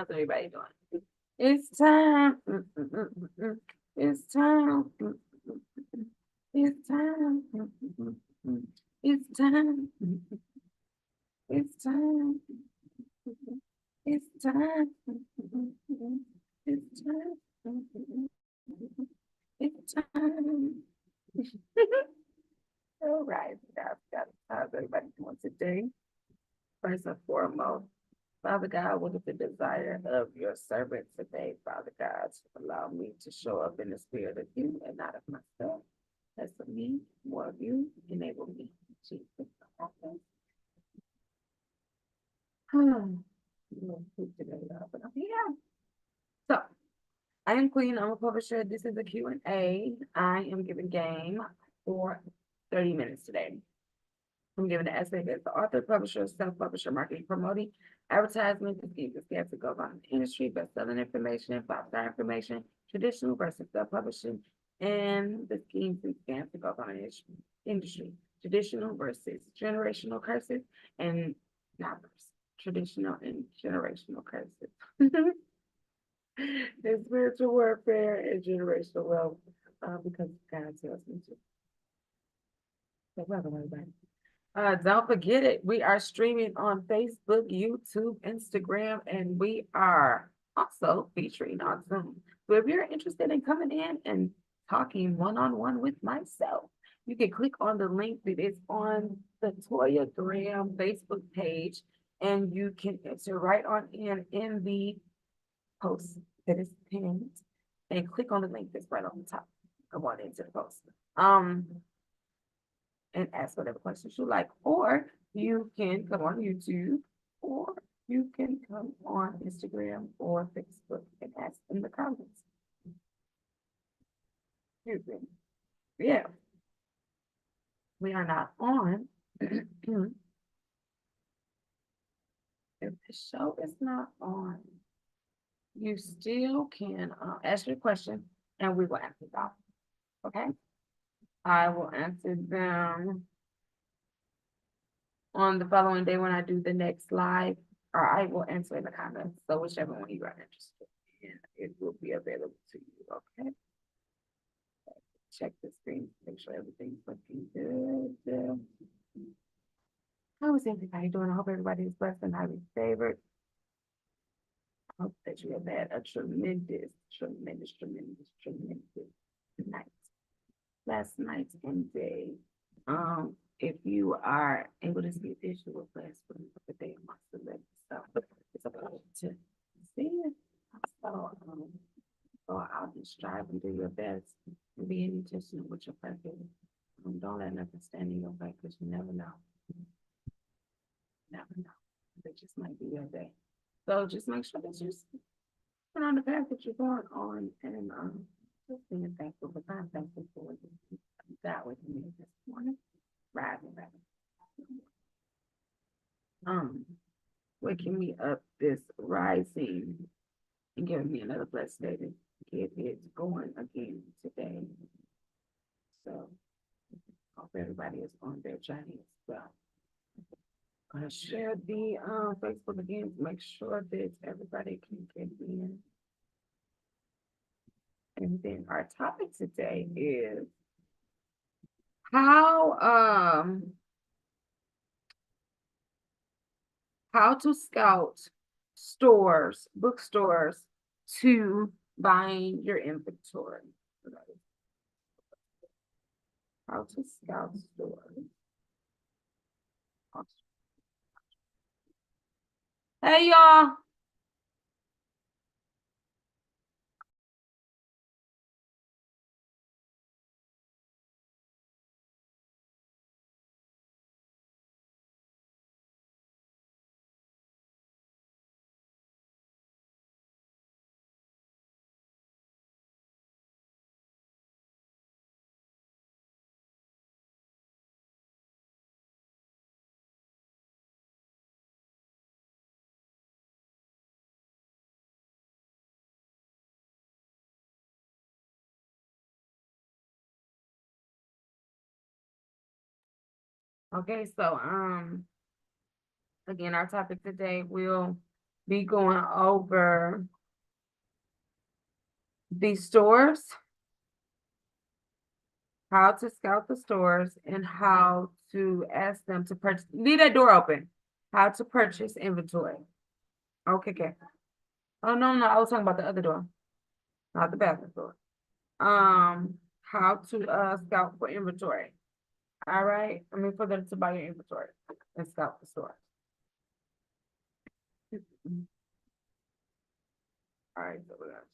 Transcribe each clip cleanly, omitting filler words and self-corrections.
How's everybody doing? It's time. It's time. It's time. It's time. It's time. It's time. It's time. It's time. All right, guys. How's everybody doing today? First and foremost, Father God, what is the desire of your servant today, Father God, to allow me to show up in the spirit of you and not of myself? Less of me, more of you, enable me. Jesus. Yeah. So, I am Queen. I'm a publisher. This is a Q&A. I am giving game for 30 minutes today. I'm giving the essay as the author, publisher, self-publisher, marketing, promoting, advertisement, the schemes and scams that go on in the industry, best-selling information, five-star information, traditional versus self-publishing, and the schemes and scams that go on in the industry, traditional versus generational curses, and not versus traditional and generational curses. The spiritual warfare and generational wealth, because God tells me to. So welcome everybody. Don't forget it. We are streaming on Facebook, YouTube, Instagram, and we are also featuring on Zoom. So if you're interested in coming in and talking one-on-one with myself, you can click on the link that is on the Toya Graham Facebook page, and you can enter right on in the post that is pinned, and click on the link that's right on the top. Come on into the post. And ask whatever questions you like, or you can come on YouTube, or you can come on Instagram or Facebook and ask in the comments. Yeah, we are not on. If the show is not on, you still can ask your question and we will answer them. Okay, I will answer them on the following day when I do the next live, or I will answer in the comments. So whichever one you are interested in, it will be available to you. Okay. Check the screen, make sure everything's looking good. How is everybody doing? I hope everybody is blessed and highly favored. I hope that you have had a tremendous night. Last night and day. If you are able to see a visual class for the day of my select stuff, it's a pleasure to see it. So go out and strive and do your best and be intentional with your practice. Don't let nothing stand in your way because you never know. Never know. It just might be your day. So just make sure that you put on the path that you're going on and just being thankful, but I'm thankful for what you got with me this morning. Rising. Waking me up this rising and giving me another blessed day to get it going again today. So hope everybody is on their journey as well. I'm gonna share the Facebook again to make sure that everybody can get in. And then our topic today is how to scout stores, bookstores to buying your inventory. How to scout stores. Hey y'all. Okay, so again, our topic today will be going over the stores, how to scout the stores, and how to ask them to purchase. Leave that door open. How to purchase inventory. Okay, okay. Oh, no, no, I was talking about the other door, not the bathroom door. How to scout for inventory. All right, I mean for them to buy your inventory and scout the store. All right, so we're gonna.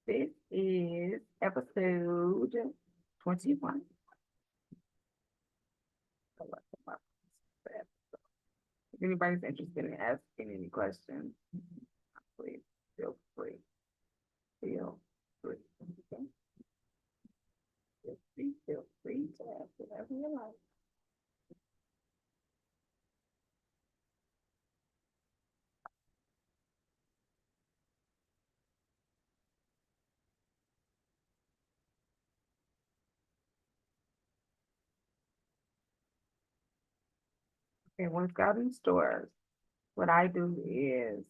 This is episode 21. If anybody's interested in asking any questions, please feel free. Feel free. Okay? Feel free to ask whatever you like. Okay, when scouting stores, what I do is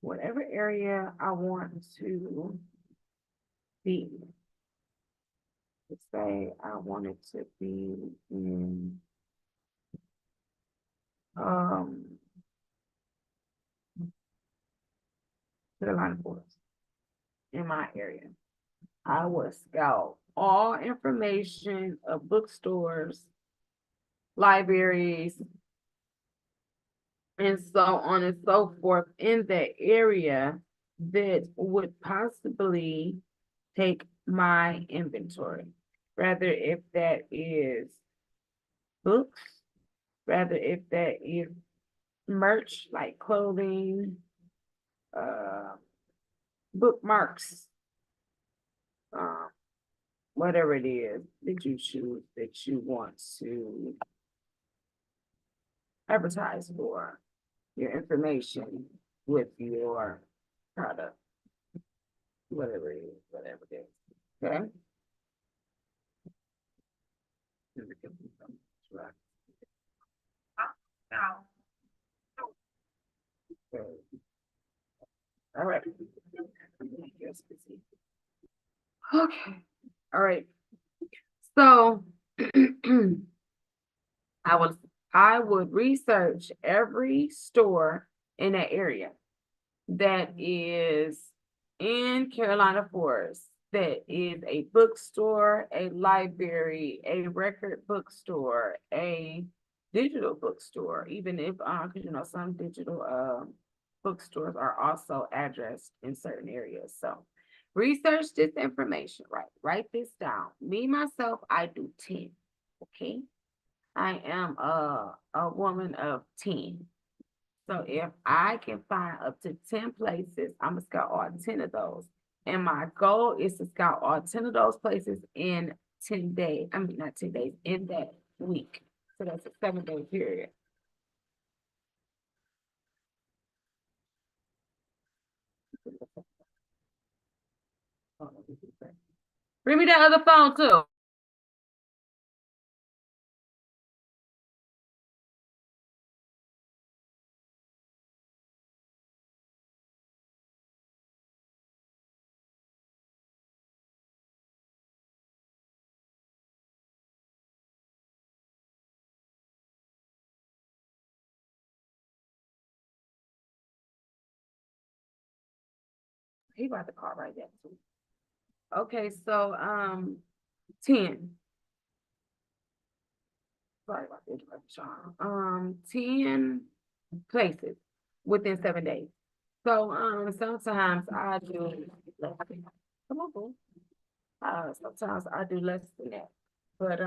whatever area I want to be. Let's say I want it to be in Carolina Forest in my area. I would scout all information of bookstores, libraries, and so on and so forth in that area that would possibly take my inventory. Rather if that is books, rather if that is merch like clothing, bookmarks, um, whatever it is that you choose that you want to advertise for your information with your product, whatever it is, whatever it is. Okay. All right. Okay. All right. So I would research every store in that area that is in Carolina Forest, that is a bookstore, a library, a record bookstore, a digital bookstore, even if, because some digital bookstores are also addressed in certain areas. So research this information, right? Write this down. Me, myself, I do 10, okay? I am a woman of 10. So if I can find up to 10 places, I'm gonna scout all 10 of those. And my goal is to scout all 10 of those places in 10 days. I mean, not 10 days, in that week. So that's a 7-day period. Bring me that other phone too. He about to call right there too. Okay, so 10. Sorry about the interruption. 10 places within 7 days. So sometimes I do come on, boo. Sometimes I do less than that. But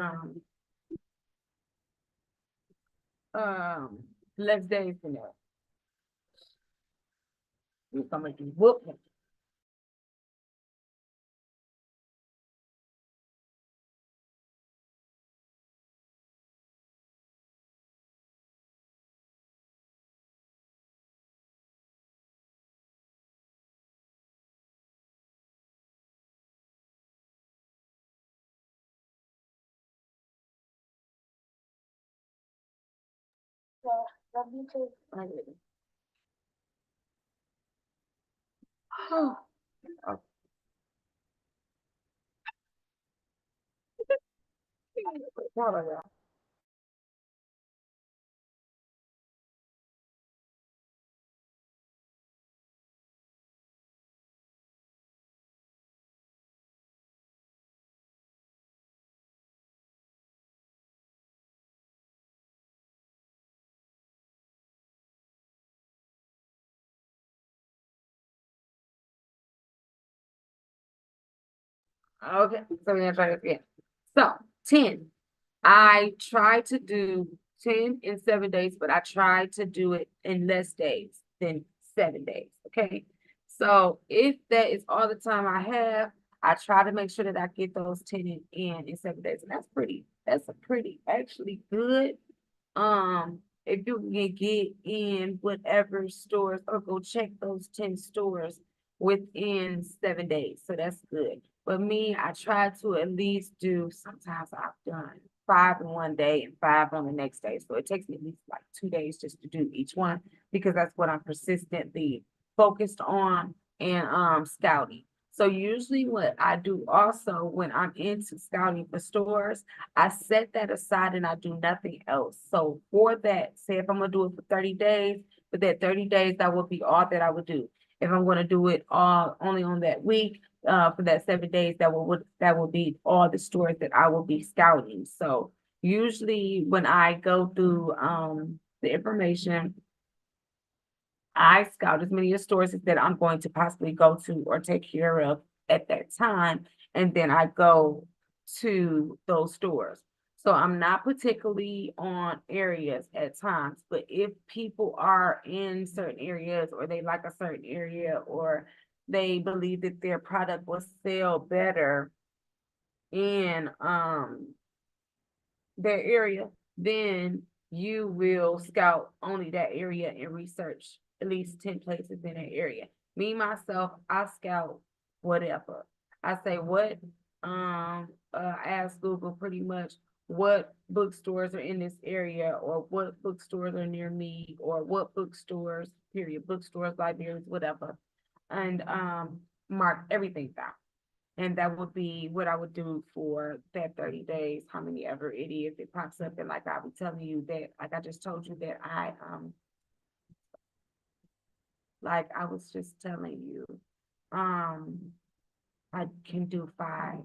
less days than that. If I'm gonna do whoop. I didn't. Oh. Okay, so we're gonna try this again. So 10. I try to do 10 in 7 days, but I try to do it in less days than 7 days. Okay. So if that is all the time I have, I try to make sure that I get those 10 in 7 days. And that's a pretty actually good. If you can get in whatever stores or go check those 10 stores within 7 days. So that's good. But me, I try to at least do, sometimes I've done 5 in one day and 5 on the next day. So it takes me at least like 2 days just to do each one because that's what I'm persistently focused on and scouting. So usually what I do also when I'm into scouting for stores, I set that aside and I do nothing else. So for that, say if I'm gonna do it for 30 days, for that 30 days, that would be all that I would do. If I'm gonna do it all only on that week, for that 7 days, that will be all the stores that I will be scouting. So usually when I go through the information, I scout as many stores that I'm going to possibly go to or take care of at that time, and then I go to those stores. So I'm not particularly on areas at times, but if people are in certain areas or they like a certain area or they believe that their product will sell better in their area, then you will scout only that area and research at least 10 places in that area. Me, myself, I scout whatever. I say what, ask Google pretty much what bookstores are in this area or what bookstores are near me or what bookstores, period, bookstores, libraries, whatever. And mark everything down. And that would be what I would do for that 30 days, how many ever it is, it pops up. And like I was telling you that, like I just told you that like I was just telling you, um, I can do five,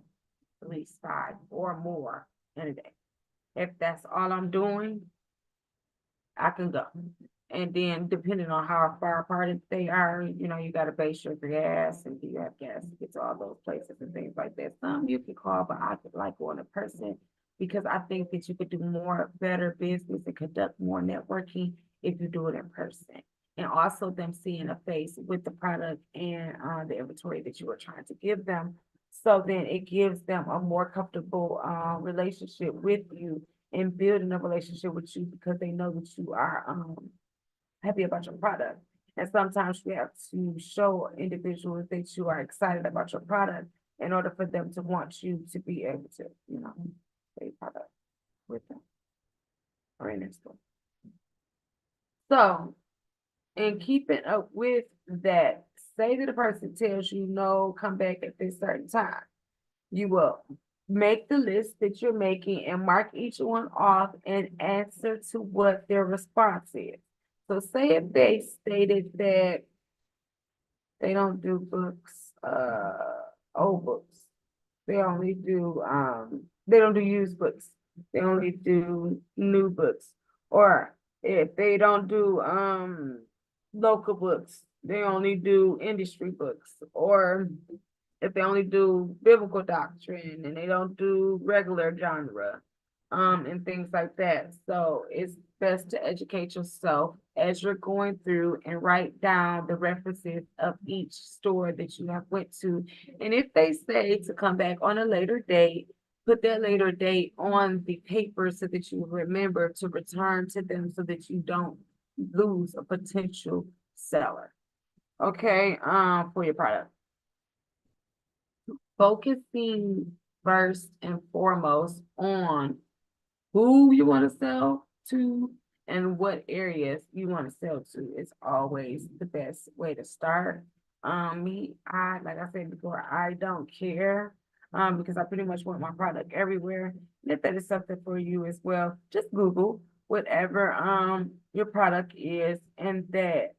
at least five or more in a day. If that's all I'm doing, I can go. And then depending on how far apart they are, you got to base your gas and do you have gas to get to all those places and things like that. Some you can call, but I could like going in person because I think that you could do more, better business and conduct more networking if you do it in person. And also them seeing a face with the product and the inventory that you are trying to give them. So then it gives them a more comfortable relationship with you and building a relationship with you because they know that you are happy about your product. And sometimes you have to show individuals that you are excited about your product in order for them to want you to be able to, say product with them or in their store. So, in keeping up with that, say that the person tells you no, come back at this certain time. You will make the list that you're making and mark each one off and answer to what their response is. So say if they stated that they don't do books, old books. They don't do used books. They only do new books. Or if they don't do local books, they only do industry books. Or if they only do biblical doctrine and they don't do regular genre, and things like that. So it's best to educate yourself as you're going through and write down the references of each store that you have went to. And if they say to come back on a later date, put that later date on the paper so that you remember to return to them so that you don't lose a potential seller. Okay, for your product. Focusing first and foremost on who you want to sell to and what areas you want to sell to is always the best way to start. Like I said before, I don't care, because I pretty much want my product everywhere. And if that is something for you as well, just Google whatever, your product is and that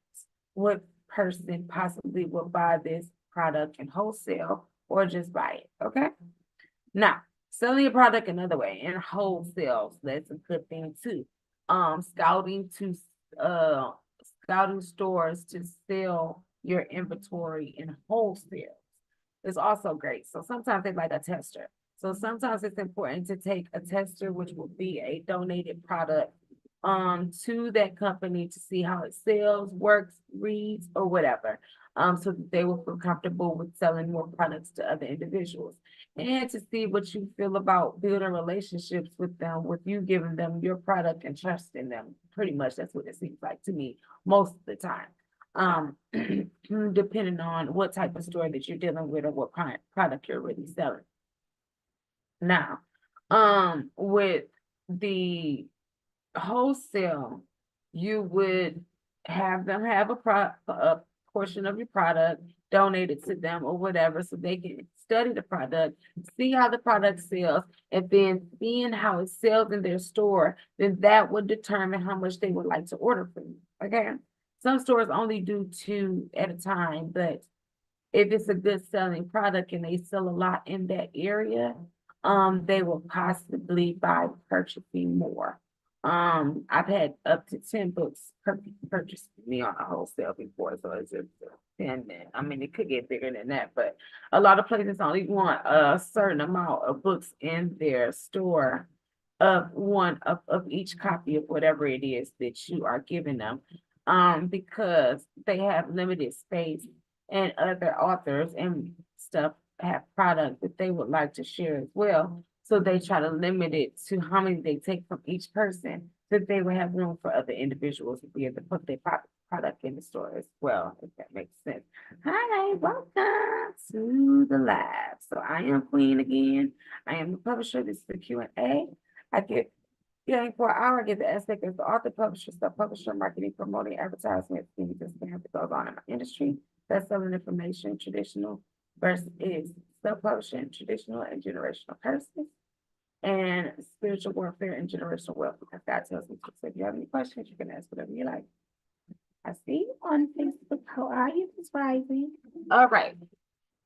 what person possibly will buy this product in wholesale or just buy it, okay? Now, selling your product another way in wholesale, that's a good thing too. Scouting to uh scouting stores to sell your inventory in wholesale is also great. So sometimes they like a tester. So sometimes it's important to take a tester, which will be a donated product, to that company to see how it sells, works, reads, or whatever. So that they will feel comfortable with selling more products to other individuals. And to see what you feel about building relationships with them, with you giving them your product and trusting them. Pretty much that's what it seems like to me most of the time. Depending on what type of store that you're dealing with or what product you're really selling. Now, with the wholesale, you would have them have a portion of your product donated to them or whatever, so they can study the product, see how the product sells, and then seeing how it sells in their store, then that would determine how much they would like to order from you. Okay. Some stores only do 2 at a time, but if it's a good selling product and they sell a lot in that area, they will possibly buy purchasing more. I've had up to 10 books purchased from me on a wholesale before, so it's just 10. I mean, it could get bigger than that, but a lot of places only want a certain amount of books in their store of one of each copy of whatever it is that you are giving them, because they have limited space and other authors and stuff have product that they would like to share as well. So they try to limit it to how many they take from each person, so that they will have room for other individuals to be able to put their product in the store as well, if that makes sense. Hi, welcome to the lab. So I am Queen again. I am the publisher. This is the Q&A. I get for an hour, I get the aspect as the author, publisher, sub-publisher, marketing, promoting, advertisement, things that have to go on in my industry. Best-selling information, traditional versus self-publishing, traditional and generational curses, and spiritual warfare and generational wealth. Because God tells me to. So if you have any questions, you can ask whatever you like. I see you on Facebook. How are you this rising? All right.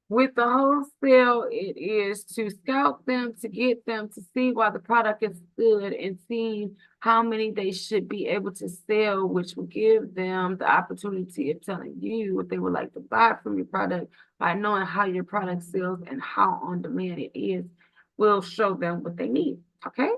With the wholesale, it is to scout them, to get them to see why the product is good and seeing how many they should be able to sell, which will give them the opportunity of telling you what they would like to buy from your product. By knowing how your product sells and how on demand it is, will show them what they need. Okay.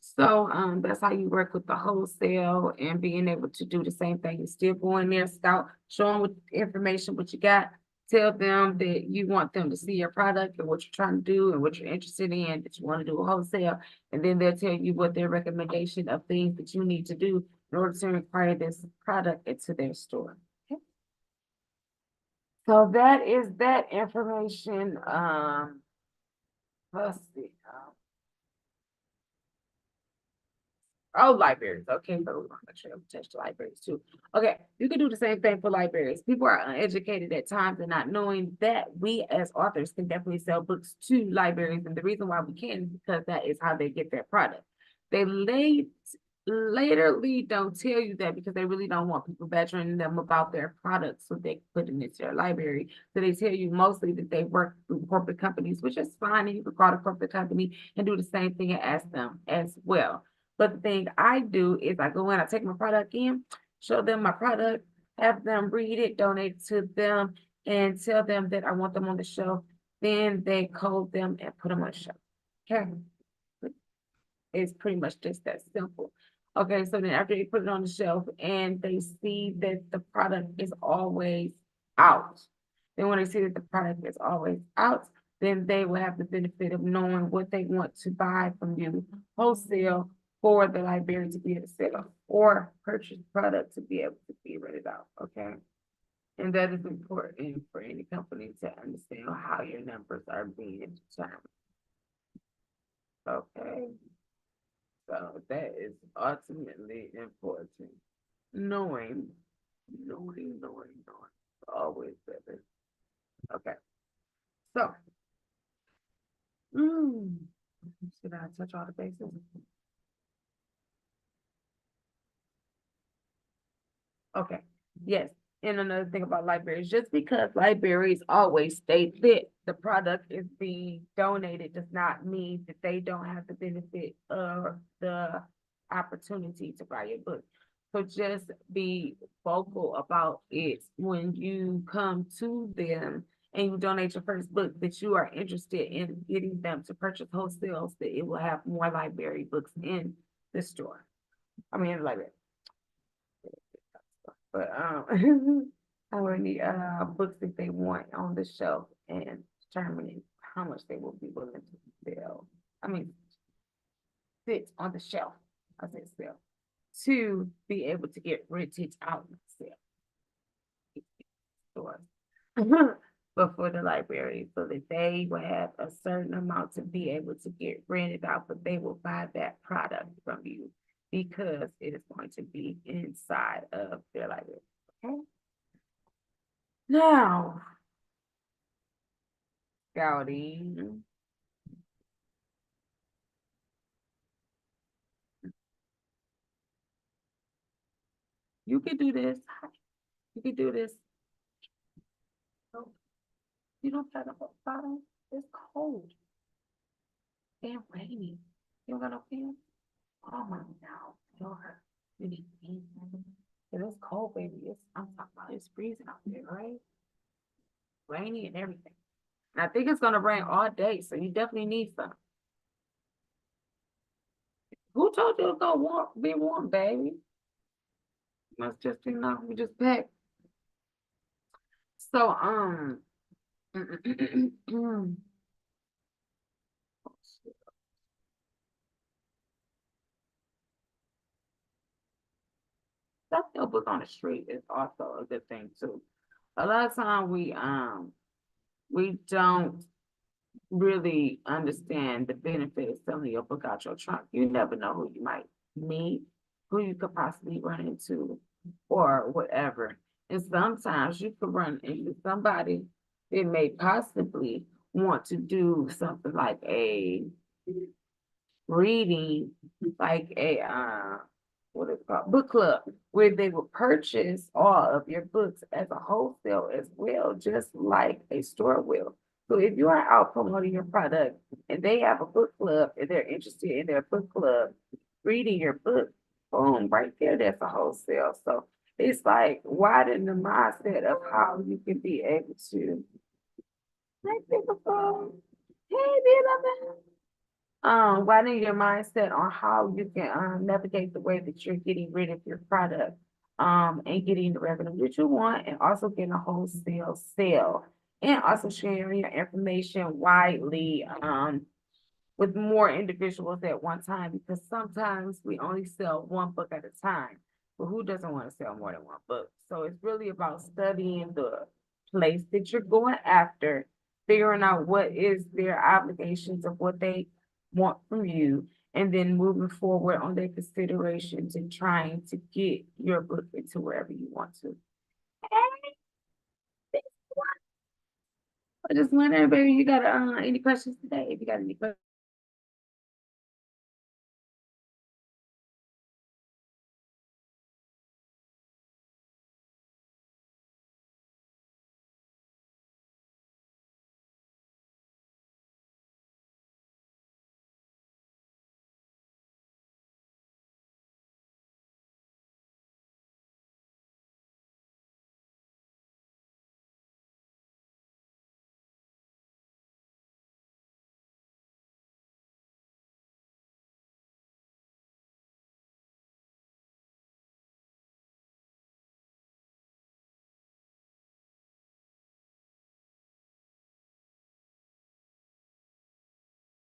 So that's how you work with the wholesale and being able to do the same thing. You still go in there, scout, show them what information, what you got. Tell them that you want them to see your product and what you're trying to do and what you're interested in, that you want to do a wholesale. And then they'll tell you what their recommendation of things that you need to do in order to require this product into their store. Okay. So that is that information. Let's see. Oh, libraries. Okay, so we're gonna make sure we touch the libraries too. Okay, you can do the same thing for libraries. People are uneducated at times and not knowing that we as authors can definitely sell books to libraries. And the reason why we can is because that is how they get their product. They laterally don't tell you that because they really don't want people badgering them about their products, so they put it into their library. So they tell you mostly that they work through corporate companies, which is fine, and you can call a corporate company and do the same thing and ask them as well. But the thing I do is I go in, I take my product in, show them my product, have them read it, donate it to them, and tell them that I want them on the shelf. Then they code them and put them on the shelf. Okay. It's pretty much just that simple. Okay, so then after they put it on the shelf and they see that the product is always out, then when they see that the product is always out, then they will have the benefit of knowing what they want to buy from you wholesale for the library to be able to sell or purchase product to be able to be rented out. Okay. And that is important for any company to understand how your numbers are being determined. Okay. So that is ultimately important. Knowing. Always better. Okay. So, should I touch all the bases? Okay, yes. And another thing about libraries, just because libraries always state that the product is being donated does not mean that they don't have the benefit of the opportunity to buy your book. So just be vocal about it when you come to them and you donate your first book, that you are interested in getting them to purchase wholesale, so that it will have more library books in the store. I mean, in the library. But how many books that they want on the shelf and determining how much they will be willing to sell. I mean, sit on the shelf. I said sell to be able to get rented out and sell stores. But for the library, so that they will have a certain amount to be able to get rented out, but they will buy that product from you because it is going to be inside of their library. Okay. Now, scouting. You can do this. You can do this. Oh, you don't have a bottle. It's cold and rainy. You don't got no pen? Oh my no. You need pen. It's cold, baby. I'm talking about it's freezing out there, right? Rainy and everything. And I think it's gonna rain all day, so you definitely need some. Who told you it's gonna be warm, baby? Must just be enough. We just packed. So Stuff your book on the street is also a good thing too. A lot of time we don't really understand the benefit of selling your book out your trunk. You never know who you might meet, who you could possibly run into, or whatever. And sometimes you could run into somebody that may possibly want to do something like a reading, like a what is it called, book club, where they will purchase all of your books as a wholesale as well, just like a store will. So if you are out promoting your product and they have a book club and they're interested in their book club reading your book, boom, right there, that's a wholesale. So it's like widen the mindset of how you can be able to. Hey, people, hey, baby. Widen your mindset on how you can navigate the way that you're getting rid of your product and getting the revenue that you want, and also getting a wholesale sale, and also sharing your information widely with more individuals at one time, because sometimes we only sell one book at a time, but who doesn't want to sell more than one book? So it's really about studying the place that you're going after, figuring out what is their obligations of what they want from you, and then moving forward on their considerations and trying to get your book into wherever you want to. I just wondering, baby, you got any questions today? If you got any questions.